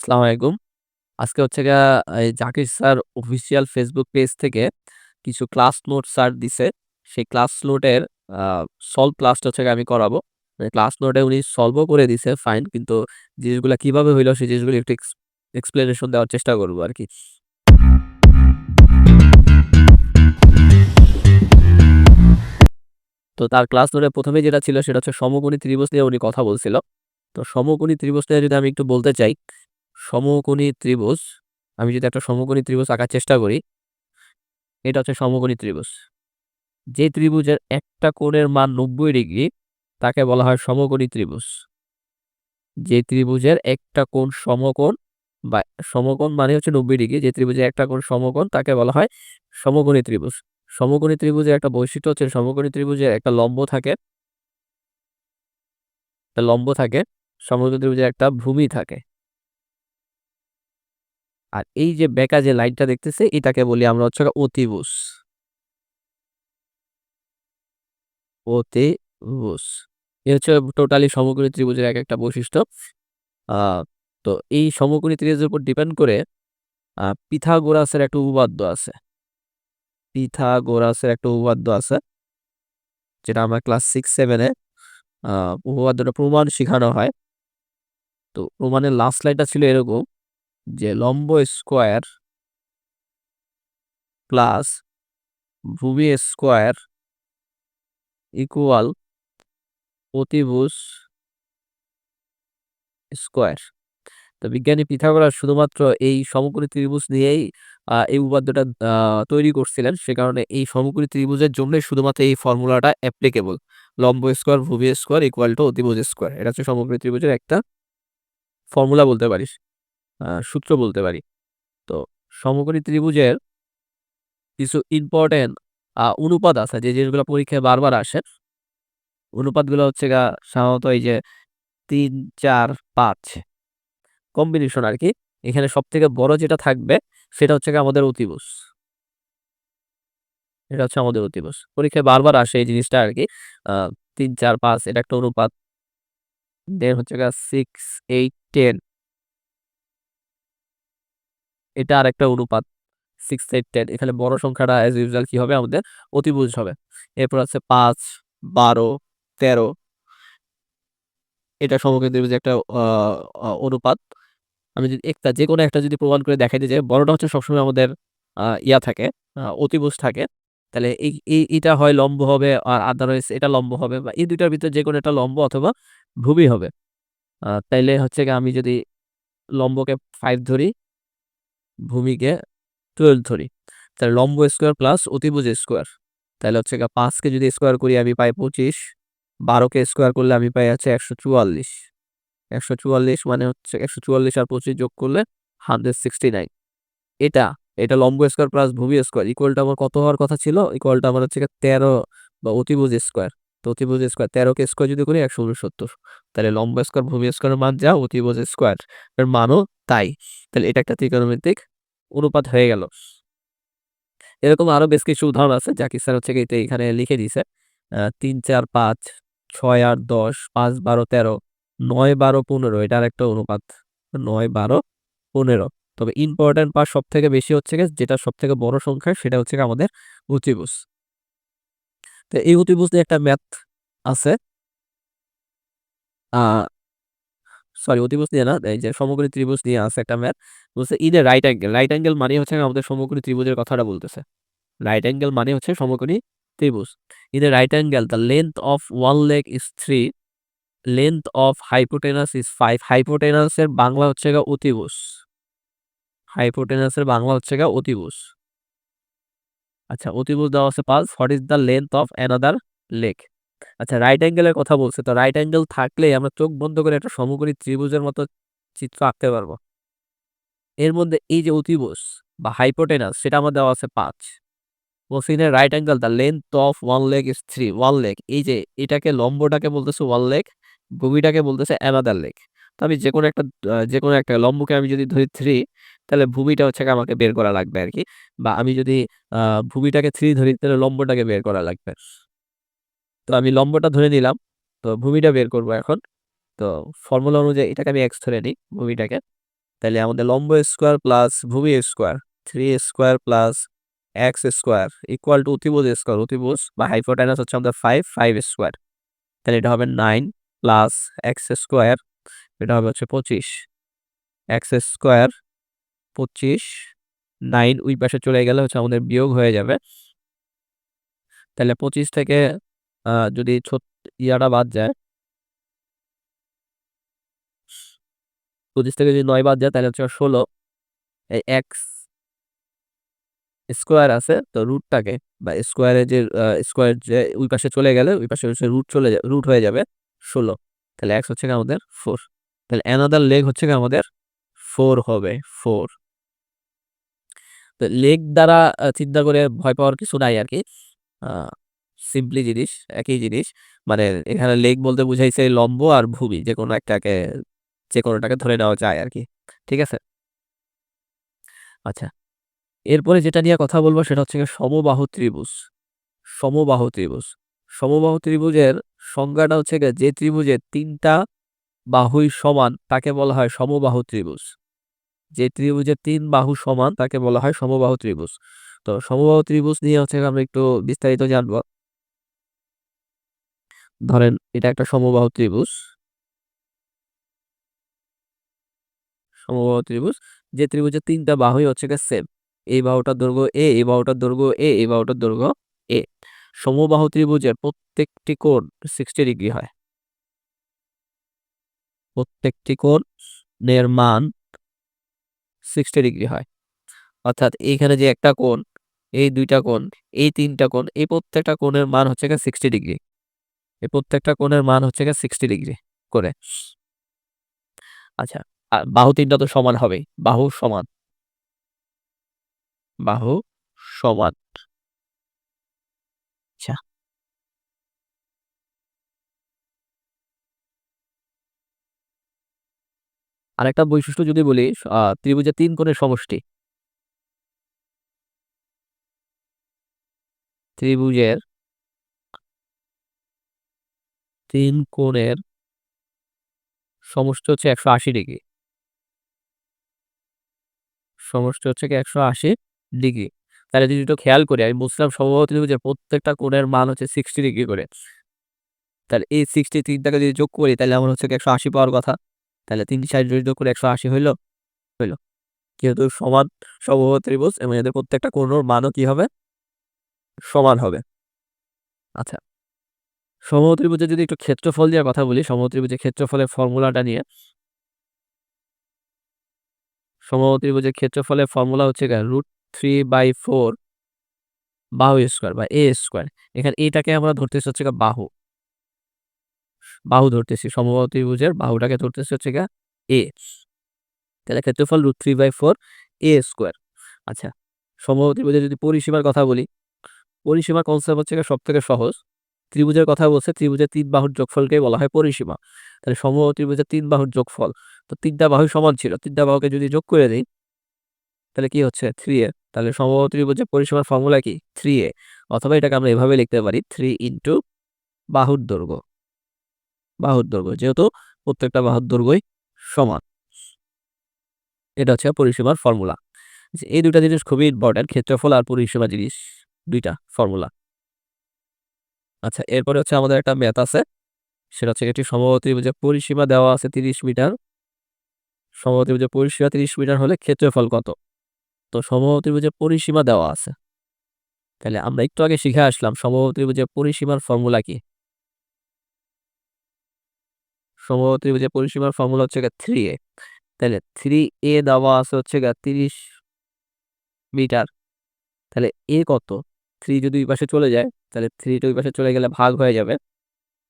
আসসালামু আলাইকুম। আজকে হচ্ছে গিয়া এই Zakir sir official Facebook page থেকে কিছু ক্লাস নোট স্যার দিছে। সেই ক্লাস নোটের আ সলভ ক্লাসটা হচ্ছে গিয়ে আমি করাবো। ক্লাস নোটে উনি সলভও করে দিছে ফাইন। কিন্তু জিনিসগুলা কিভাবে হইলো সেই জিনিসগুলো একটু এক্সপ্লেনেশন দেওয়ার চেষ্টা করব আরকি। তো তার ক্লাস নোটে ১ম এই যেটা ছিল সেটা হচ্ছে সমকোণী ত্রিভুজ নিয়ে উনি কথা বলছিল। তো সমকোণী ত্রিভুজ নিয়ে যদি আমি একটু বলতে চাই, সমকোণী ত্রিভুজ আমি যদি একটা সমকোণী ত্রিভুজ আঁকার চেষ্টা করি, এটা হচ্ছে সমকোণী ত্রিভুজ। যে ত্রিভুজের একটা কোণের মান ৯০ ডিগ্রি তাকে বলা হয় সমকোণী ত্রিভুজ। যে ত্রিভুজের একটা কোণ সমকোণ বা সমকোণ মানে হচ্ছে ৯০ ডিগ্রি। যে ত্রিভুজের একটা কোণ সমকোণ তাকে বলা হয় সমকোণী ত্রিভুজ। সমকোণী ত্রিভুজের একটা বৈশিষ্ট্য হচ্ছে সমকোণী ত্রিভুজের একটা লম্ব থাকে, সমকোণী ত্রিভুজের একটা ভূমি থাকে। আর এই যে বেঁকা যে লাইনটা দেখতেছি এটাকে বলি আমরা হচ্ছে অতিভুজ। অতিভুজ। এ হচ্ছে টোটালি সমকোণী ত্রিভুজের একেকটা বৈশিষ্ট্য। আ তো এই সমকোণী ত্রিভুজের উপর ডিপেন্ড করে পিথাগোরাসের একটা উপপাদ্য আছে। পিথাগোরাসের একটা উপপাদ্য আছে যেটা আমরা ক্লাস 6-7 এ আ উপপাদ্যটা প্রমাণ শিখানো হয়। তো প্রমাণের লাস্ট লাইনটা ছিল এরকম যে লম্ব স্কয়ার প্লাস ভূমি স্কয়ার ইকুয়াল অতিভুজ স্কয়ার। তো বিজ্ঞানী পিথাগোরাস শুধুমাত্র এই সমকোণী ত্রিভুজ নিয়েই এই উপপাদ্যটা তৈরি করছিলেন। সে কারণে এই সমকোণী ত্রিভুজের জন্যই শুধুমাত্র এই ফর্মুলাটা অ্যাপ্লিকেবল। লম্ব স্কয়ার ভূমি স্কয়ার ইকুয়াল টু অতিভুজ স্কয়ার। এটা হচ্ছে সমকোণী ত্রিভুজের একটা ফর্মুলা বলতে পারিস। সূত্র বলতে পারি। তো সমকোণী ত্রিভুজের কিছু ইম্পোর্টেন্ট অনুপাত আছে যে জিনিসগুলো পরীক্ষায় বারবার আসে। অনুপাতগুলো হচ্ছে গিয়া সাধারণত এই যে ৩, ৪, ৫ কম্বিনেশন আরকি। এখানে সবথেকে বড় যেটা থাকবে সেটা হচ্ছে গিয়ে আমাদের অতিভুজ। এটা হচ্ছে আমাদের অতিভুজ। পরীক্ষায় বারবার আসে এই জিনিসটা আরকি। আ ৩, ৪, ৫ এটা একটা অনুপাত। দেন হচ্ছে গিয়ে 6, 8, 10 এটা আরেকটা অনুপাত। 6, 8, 10 এখানে বড় সংখ্যাটা অ্যাজ ইউজুয়াল কি হবে? আমাদের অতিভুজ হবে। এরপর আছে ৫, ১২, ১৩ এটা সমকোণী ত্রিভুজের একটা আ আ অনুপাত। আমি যদি যেকোনো একটা যদি প্রমাণ করে দেখাইতে যাই, বড়টা হচ্ছে সবসময় আমাদের থাকে, অতিভুজ থাকে। তাহলে এইটা হয় লম্ব হবে আর আদারওয়াইজ এটা লম্ব হবে বা এই ২ টার ভিতরে যেকোনো একটা লম্ব অথবা ভূমি হবে। তাইলে হচ্ছে গিয়ে আমি যদি লম্বকে ৫ ধরি, ভূমিকে ১২ ধরি। তাহলে লম্ব স্কয়ার প্লাস অতিভুজ স্কয়ার। তাইলে হচ্ছে গিয়ে ৫ কে যদি স্কয়ার করি আমি পাই ২৫, ১২ কে স্কয়ার করলে আমি পাই হচ্ছে ১৪৪। ১৪৪ মানে হচ্ছে ১৪৪ আর ২৫ যোগ করলে 169 এটা, এটা লম্ব স্কয়ার প্লাস ভূমি স্কয়ার ইকুয়াল টু আমার কত হওয়ার কথা ছিল? ইকুয়াল টু আমার হচ্ছে গিয়ে ১৩ বা অতিভুজ স্কয়ার। তো অতিভুজ স্কয়ার ১৩ কে স্কয়ার যদি করি ১৬৯। তাহলে লম্ব স্কয়ার ভূমি স্কয়ারের মান যা অতিভুজ স্কয়ার এর মানও তাই। তাহলে এটা একটা ত্রিকোণমিতিক অনুপাত হয়ে গেল। এরকম আরো বেশ কিছু উদাহরণ আছে যা কি স্যার হচ্ছে গিয়ে এটা এখানে লিখে দিছে। ৩, ৪, ৫, ৬, ৮, ১০, ৫, ১২, ১৩, ৯, ১২, ১৫ এটা আরেকটা অনুপাত। ৯, ১২, ১৫ তবে ইম্পোর্টেন্ট পার্ট সবথেকে বেশি হচ্ছে গিয়ে যেটা সবথেকে বড় সংখ্যা সেটা হচ্ছে গিয়ে আমাদের অতিভুজ। তো এই অতিভুজ নিয়ে একটা ম্যাথ আছে। আ সরি অতিভুজ নিয়ে না, এই যে সমকোণী ত্রিভুজ নিয়ে আছে একটা ম্যাথ। বলছে in a right angle. Right angle মানে হচ্ছে আমাদের সমকোণী ত্রিভুজের কথাটা বলতেছে। রাইট অ্যাঙ্গেল মানে হচ্ছে সমকোণী ত্রিভুজ। In a right angle the length of one leg is 3, length of hypotenuse is 5। Hypotenuse এর বাংলা হচ্ছে গিয়ে অতিভুজ। হাইপোটেনাস এর বাংলা হচ্ছে গিয়ে অতিভুজ। আচ্ছা অতিভুজ দেওয়া আছে ৫। What is the length of another leg? আচ্ছা রাইট অ্যাঙ্গেল এর কথা বলছে। তো রাইট অ্যাঙ্গেল থাকলেই আমরা চোখ বন্ধ করে একটা সমকোণী ত্রিভুজের মতো চিত্র আঁকতে পারব। এর মধ্যে এই যে অতিভুজ বা হাইপোটেনাস সেটা আমার দেওয়া আছে ৫। বলছে in a right angle the length of one leg is 3। One leg এই যে এটাকে লম্বটাকে বলতেছে ওয়ান লেগ, ভূমিটাকে বলতেছে অ্যানাদার লেগ। তো আমি যেকোনো একটা লম্বকে আমি যদি ধরি ৩ তাহলে ভূমিটা হচ্ছে গিয়ে আমাকে বের করা লাগবে আরকি। বা আমি যদি আ ভূমিটাকে ৩ ধরি তাহলে লম্বটাকে বের করা লাগবে। তো আমি লম্বটা ধরে নিলাম। তো ভূমিটা বের করব এখন। তো ফর্মুলা অনুযায়ী এটাকে আমি x ধরে নিই ভূমিটাকে। তাহলে আমাদের লম্ব স্কোয়ার প্লাস ভূমি square 3 square plus x square equal to অতিভুজ স্কোয়ার, অতিভুজ বা হাইপোটেনাস হচ্ছে আমাদের 5 স্কোয়ার। তাহলে এটা হবে 9 প্লাস এক্স স্কোয়ার, এটা হবে হচ্ছে 25 এক্স স্কোয়ার 25, 9 ওই পাশে চলে গেলে হচ্ছে আমাদের বিয়োগ হয়ে যাবে। তাহলে 25 থেকে যদি ইয়াটা বাদ যায়, 25 থেকে যদি 9 বাদ যায় তাহলে হচ্ছে 16। এই এক্স স্কোয়ার আছে তো রুটটাকে বা স্কোয়ারের যে স্কোয়ার যে ওই পাশে চলে গেলে ওই পাশে হচ্ছে রুট হয়ে যাবে 16। তাহলে এক্স হচ্ছে কি আমাদের 4। তাহলে অ্যানাদার লেগ হচ্ছে কি আমাদের 4 হবে 4। তো লেগ দ্বারা চিন্তা করে ভয় পাওয়ার কিছু নাই আর কি, সিম্পলি জিনিস, একই জিনিস। মানে এখানে লেগ বলতে বুঝাইছে লম্ব আর ভূমি যে কোনোটাকে ধরে নেওয়া যায় আর কি। ঠিক আছে। আচ্ছা, এরপরে যেটা নিয়ে কথা বলবো সেটা হচ্ছে সমবাহু ত্রিভুজ। সমবাহু ত্রিভুজ, সমবাহু ত্রিভুজের সংজ্ঞাটা হচ্ছে যে ত্রিভুজের 3টা বাহুই সমান তাকে বলা হয় সমবাহু ত্রিভুজ। যে ত্রিভুজের 3 বাহু সমান তাকে বলা হয় সমবাহু ত্রিভুজ। তো সমবাহু ত্রিভুজ নিয়ে হচ্ছে আমরা একটু বিস্তারিত জানবো। ধরেন এটা একটা সমবাহু ত্রিভুজ, সমবাহু ত্রিভুজ যে ত্রিভুজের 3টা বাহুই হচ্ছে সেম। এই বাহুটার দৈর্ঘ্য এ, এই বাহুটার দৈর্ঘ্য এ, এই বাহুটার দৈর্ঘ্য এ। সমবাহু ত্রিভুজের প্রত্যেকটি কোণ 60 ডিগ্রি হয়। প্রত্যেকটি কোণের মান 60 ডিগ্রি হয়। অর্থাৎ এইখানে যে একটা কোণ, এই 2টা কোণ, এই 3টা কোণ, এই প্রত্যেকটা কোণের মান হচ্ছে 60 ডিগ্রি। এই প্রত্যেকটা কোণের মান হচ্ছে 60 ডিগ্রি করে। আচ্ছা, বাহু 3টা তো সমান হবেই, বাহু সমান, বাহু সমান। আচ্ছা, আরেকটা বৈশিষ্ট্য যদি বলি, ত্রিভুজের 3 কোণের সমষ্টি, ত্রিভুজের 3 কোণের সমষ্টি হচ্ছে 180 ডিগ্রি। সমষ্টি হচ্ছে 180 ডিগ্রি। তাহলে যদি একটু খেয়াল করি, আমি বুঝলাম সমবাহু ত্রিভুজের প্রত্যেকটা কোণের মান হচ্ছে 60 ডিগ্রি করে। তাহলে এই 63 টাকে যদি যোগ করি তাহলে আমার হচ্ছে 180 পাওয়ার কথা। তাহলে 3 60 যদি যোগ করে 180 হইল। যেহেতু সমান সমবাহু ত্রিভুজ এবং এদের প্রত্যেকটা কোণের মানও কি হবে? সমান হবে। আচ্ছা, সমবাহু ত্রিভুজের যদি একটু ক্ষেত্রফল দিয়ে কথা বলি, সমবাহু ত্রিভুজের ক্ষেত্রফলের ফর্মুলাটা নিয়ে। সমবাহু ত্রিভুজের ক্ষেত্রফলের ফর্মুলা হচ্ছে √3/4 বাহু স্কোয়ার বা এ স্কোয়ার। এখানে এটাকে আমরা ধরতেছি হচ্ছে বাহু, বাহু ধরতেছি, সমবাহু ত্রিভুজের বাহুটাকে ধরতেছি হচ্ছে এ। তাহলে ক্ষেত্রফল √3/4 এ স্কোয়ার। আচ্ছা, সমবাহু ত্রিভুজের যদি পরিসীমার কথা বলি, পরিসীমার কনসেপ্ট হচ্ছে সব থেকে সহজ। ত্রিভুজের কথা বলছে, ত্রিভুজের 3 বাহুর যোগফলকে বলা হয় পরিসীমা। তাহলে সমবাহু ত্রিভুজের 3 বাহুর যোগফল, তো 3টা বাহু সমান ছিল, 3টা বাহুকে যদি যোগ করে দিই তাহলে কি হচ্ছে 3a। তাহলে সমবাহু ত্রিভুজের পরিসীমার ফর্মুলা কি 3a, অথবা এটাকে আমরা এভাবে লিখতে পারি 3 ইন্টু বাহুর দৈর্ঘ্য, বাহুর দৈর্ঘ্য, যেহেতু প্রত্যেকটা বাহুর দৈর্ঘ্যই সমান। এটা হচ্ছে পরিসীমার ফর্মুলা। এই দুইটা জিনিস খুবই ইম্পর্টেন্ট, ক্ষেত্রফল আর পরিসীমা জিনিস, দুইটা ফর্মুলা। আচ্ছা, এরপরে হচ্ছে আমাদের একটা ম্যাথ আছে, সেটা হচ্ছে একটি সমবাহু ত্রিভুজের পরিসীমা দেওয়া আছে 30 মিটার। সমবাহু ত্রিভুজের পরিসীমা 30 মিটার হলে ক্ষেত্রফল কত? তো সমবাহু ত্রিভুজের পরিসীমা দেওয়া আছে, তাহলে আমরা একটু আগে শিখে আসলাম সমবাহু ত্রিভুজের পরিসীমার ফর্মুলা কি। সমবাহু ত্রিভুজের পরিসীমার ফর্মুলা হচ্ছে 3a। তাহলে 3a দেওয়া আছে হচ্ছে 30 মিটার। তাহলে এ কত? 3 যদি ওই পাশে চলে যায় তাহলে 3 টা ওই পাশে চলে গেলে ভাগ হয়ে যাবে,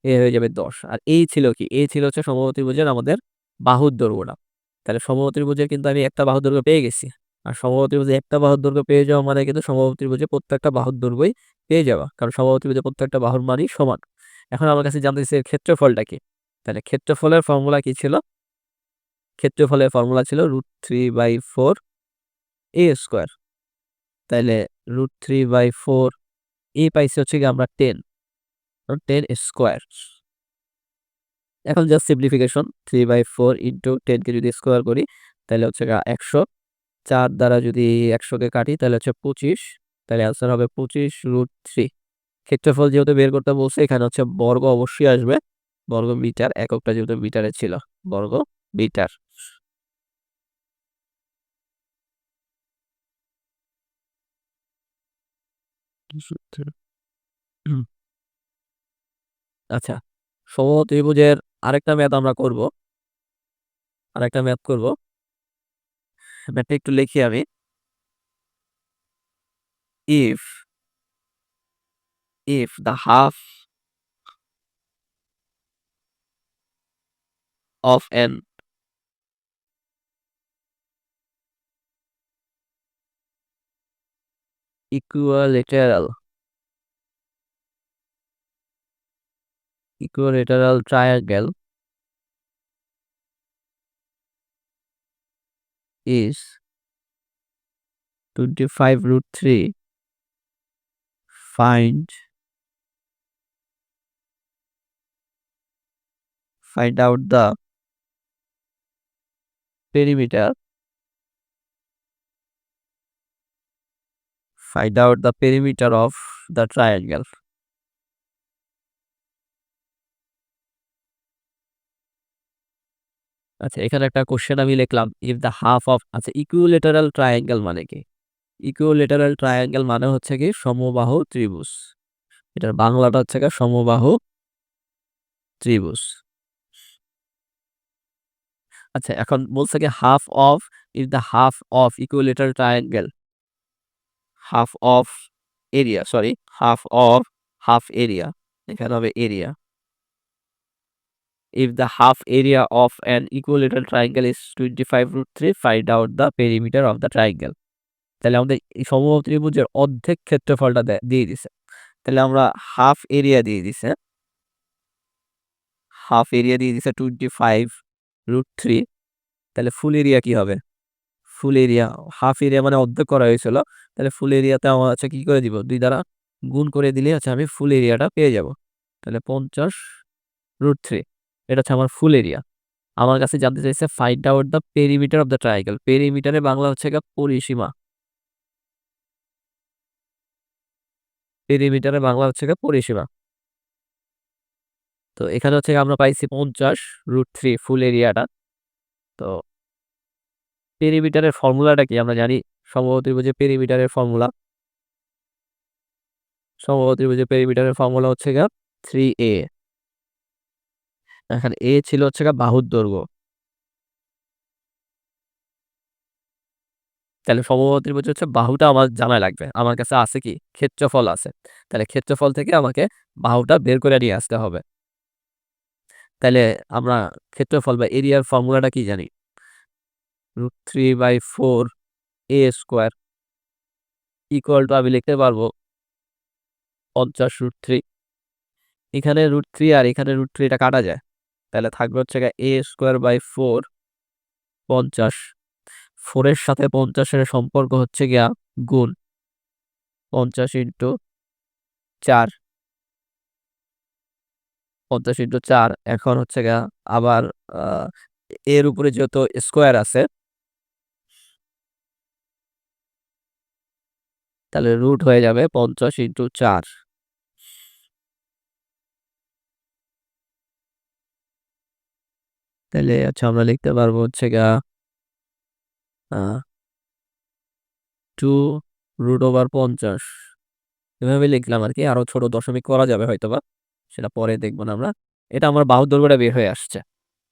এ হয়ে যাবে 10। আর এই ছিল কি? এই ছিল হচ্ছে সমবাহু ত্রিভুজের আমাদের বাহুর দৈর্ঘ্যটা। তাহলে সমবাহু ত্রিভুজের কিন্তু আমি একটা বাহুর দৈর্ঘ্য পেয়ে গেছি। আর সমবাহু ত্রিভুজে একটা বাহুর দৈর্ঘ্য পেয়ে যাওয়া মানে কিন্তু সমবাহু ত্রিভুজে প্রত্যেকটা বাহুর দৈর্ঘ্যই পেয়ে যাওয়া, কারণ সমবাহু ত্রিভুজে প্রত্যেকটা বাহুর মানই সমান। এখন আমার কাছে জানতে চাইছে এর ক্ষেত্রফলটা কি। তাহলে ক্ষেত্রফলের ফর্মুলা কি ছিল? ক্ষেত্রফলের ফর্মুলা ছিল √3/4 এ স্কোয়ার। তাইলে √3/4 এ পাইছি হচ্ছে আমরা 10, 10 স্কোয়ার। এখন জাস্ট সিম্পলিফিকেশন, 3/4 ইন্টু 10 কে যদি স্কোয়ার করি তাহলে হচ্ছে 100 দ্বারা যদি 100-কে কাটি তাহলে হচ্ছে 25, তাহলে অ্যান্সার হবে 25√3। ক্ষেত্রফল যেহেতু বের করতে বলছে এখানে হচ্ছে বর্গ অবশ্যই আসবে, বর্গ মিটার, এককটা যেহেতু মিটারে ছিল, বর্গ মিটার। আচ্ছা, সমবাহু ত্রিভুজের আরেকটা ম্যাথ আমরা করব, আরেকটা ম্যাথ করব। ম্যাথটা একটু লিখি আমি। if the half of an equilateral triangle is 25√3, find out the perimeter of the triangle. আচ্ছা, এখানে একটা কোশ্চেন আমি লিখলাম, ইফ দ্য হাফ অফ, আচ্ছা ইকুইলেটারাল ট্রায়াঙ্গেল মানে কি? ইকুইলেটারাল ট্রায়াঙ্গেল মানে হচ্ছে কি সমবাহু ত্রিভুজ। এটার বাংলাটা হচ্ছে কি সমবাহু ত্রিভুজ। আচ্ছা, এখন বলছে কি half of, if the half of equilateral triangle, half of area, sorry half of, half area, এখানে হবে area. If the half area of an equilateral triangle is 25√3, find out the perimeter of the triangle. তাহলে আমাদের এই সমবাহু ত্রিভুজের অর্ধেক ক্ষেত্রফলটা দিয়ে দিছে। তাহলে আমরা হাফ এরিয়া দিয়ে দিছে, হাফ এরিয়া দিয়ে দিছে 25√3। তাহলে ফুল এরিয়া কি হবে? ফুল এরিয়া, হাফ এরিয়া মানে অর্ধেক করা হয়েছিল, তাহলে ফুল এরিয়াতে আমার হচ্ছে কি করে দিব, 2 দ্বারা গুণ করে দিলে হচ্ছে আমি ফুল এরিয়াটা পেয়ে যাব। তাহলে 50√3, এটা হচ্ছে আমার ফুল এরিয়া। আমার কাছে জানতে চাইছে find out the perimeter of the triangle. পেরিমিটারে বাংলা হচ্ছে পরিসীমা, পেরিমিটারে বাংলা হচ্ছে পরিসীমা। তো এখানে হচ্ছে আমরা পাইছি 50√3 ফুল এরিয়াটা। তো পেরিমিটারের ফর্মুলাটা কি আমরা জানি? সমবাহু ত্রিভুজের পেরিমিটারের ফর্মুলা, সমবাহু ত্রিভুজের পেরিমিটারের ফর্মুলা হচ্ছে 3a। এখানে a ছিল হচ্ছে বাহুর দৈর্ঘ্য। তাহলে সমবাহু ত্রিভুজ হচ্ছে বাহুটা আমার জানা লাগবে। আমার কাছে আছে কি? ক্ষেত্রফল আছে। তাহলে ক্ষেত্রফল থেকে আমাকে বাহুটা বের করে নিয়ে আসতে হবে। তাহলে আমরা ক্ষেত্রফল বা এরিয়ার ফর্মুলাটা কি জানি? √3/4a² ইকুয়াল টু আমি লিখতে পারবো 50√3। এখানে √3 আর এখানে √3 এটা কাটা যায়। তাহলে থাকবে হচ্ছে a²/4, 50। 4 এর সাথে 50 এর সম্পর্ক হচ্ছে গুণ 50 × 4, 50 × 4। এখন হচ্ছে আবার এর উপরে যেহেতু স্কোয়ার আছে, তাহলে রুট হয়ে যাবে 50 × 4। তাহলে আচ্ছা আমরা লিখতে পারবো হচ্ছে 2√50, এভাবে লিখলাম আর কি। আরো ছোট দশমিক করা যাবে হয়তোবা, সেটা পরে দেখবো না আমরা। এটা আমার বাহুর দৈর্ঘ্যটা বের হয়ে আসছে।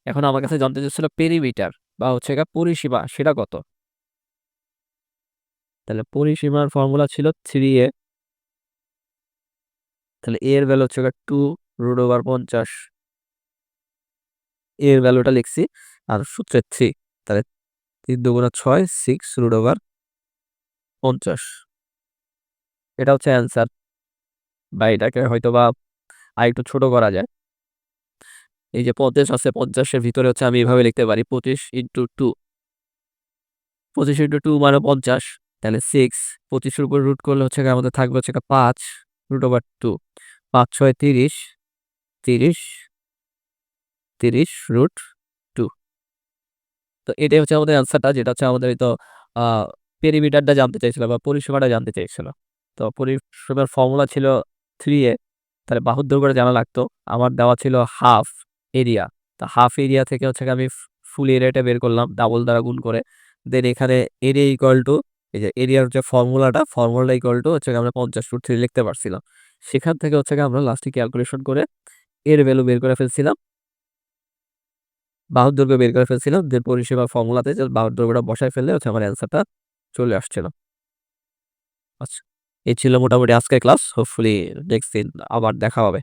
এখন আমার কাছে জানতে চাচ্ছিল পেরিমিটার বা হচ্ছে পরিসীমা, সেটা কত? তাহলে পরিসীমার ফর্মুলা ছিল 3a। তাহলে a এর ভ্যালু হচ্ছে 2√50, এর ভ্যালুটা লিখছি আর সূত্রে 3। তাহলে 3 × 2 = 6, 6√50। এটা হচ্ছে অ্যান্সার। বা এটাকে হয়তোবা আরেকটু ছোট করা যায়। এই যে 50 আছে, 50 এর ভিতরে হচ্ছে আমি এভাবে লিখতে পারি 25 × 2, 25 × 2 মানে 50। তাহলে 6, 25 এর উপর রুট করলে হচ্ছে আমাদের থাকবে হচ্ছে 5√2, 5 × 6 = 30, 30, 30√2। তো এটাই হচ্ছে আমাদের অ্যান্সারটা, যেটা হচ্ছে আমাদের হয়তো আ পেরিমিটারটা জানতে চাইছিল বা পরিসীমাটা জানতে চাইছিল। তো পরিসীমার ফর্মুলা ছিল 3a, তাহলে বাহুর দৈর্ঘ্যটা জানা লাগতো। আমার দেওয়া ছিল হাফ এরিয়া। তো হাফ এরিয়া থেকে হচ্ছে গিয়ে আমি ফুল এরিয়াটা বের করলাম ডাবল দ্বারা গুণ করে। দেন এখানে এরিয়া ইকুয়াল টু, এই যে এরিয়ার যে ফর্মুলাটা ইকুয়াল টু হচ্ছে গিয়ে আমরা 50/3 লিখতে পারছিলাম। সেখান থেকে হচ্ছে গিয়ে আমরা লাস্টে ক্যালকুলেশন করে এর ভ্যালু বের করে ফেলছিলাম। বাহুর দৈর্ঘ্য বের করে ফেলছিলাম। দেন পরিসীমার ফর্মুলাতে জাস্ট বাহুর দৈর্ঘ্যটা বসায় ফেললে হচ্ছে আমার অ্যান্সারটা চলে আসছিল। আচ্ছা। এই ছিল মোটামুটি আজকের ক্লাস। হোপফুলি নেক্সট দিন আবার দেখা হবে।